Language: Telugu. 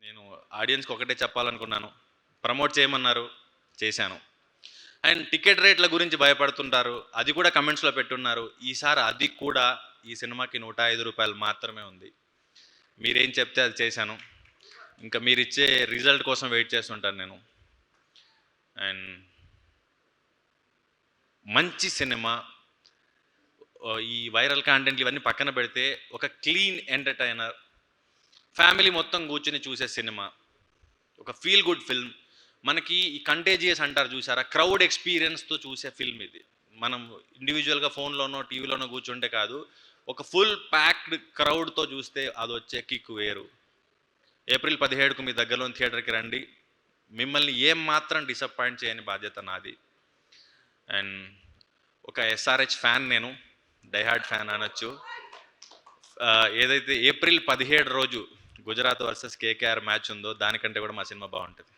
నేను ఆడియన్స్కి ఒకటే చెప్పాలనుకున్నాను. ప్రమోట్ చేయమన్నారు, చేశాను. అండ్ టికెట్ రేట్ల గురించి భయపడుతుంటారు, అది కూడా కమెంట్స్లో పెట్టున్నారు. ఈసారి అది కూడా ఈ సినిమాకి ₹105 మాత్రమే ఉంది. మీరేం చెప్తే అది చేశాను. ఇంకా మీరిచ్చే రిజల్ట్ కోసం వెయిట్ చేస్తుంటాను నేను. అండ్ మంచి సినిమా, ఈ వైరల్ కంటెంట్లు ఇవన్నీ పక్కన పెడితే ఒక క్లీన్ ఎంటర్టైనర్, ఫ్యామిలీ మొత్తం కూర్చుని చూసే సినిమా, ఒక ఫీల్ గుడ్ ఫిల్మ్. మనకి ఈ కంటేజియస్ అంటారు చూసారా, క్రౌడ్ ఎక్స్పీరియన్స్తో చూసే ఫిల్మ్ ఇది. మనం ఇండివిజువల్గా ఫోన్లోనో టీవీలోనో కూర్చుంటే కాదు, ఒక ఫుల్ ప్యాక్డ్ క్రౌడ్తో చూస్తే అది వచ్చే కిక్ వేరు. ఏప్రిల్ 17కు మీ దగ్గరలోని థియేటర్కి రండి. మిమ్మల్ని ఏం మాత్రం డిసప్పాయింట్ చేయని బాధ్యత నాది. అండ్ ఒక ఎస్ఆర్హెచ్ ఫ్యాన్, నేను డైహార్డ్ ఫ్యాన్ అనొచ్చు. ఏదైతే ఏప్రిల్ 17 రోజు గుజరాత్ వర్సెస్ కేకేఆర్ మ్యాచ్ ఉందో దానికంటే కూడా మా సినిమా బాగుంటుంది.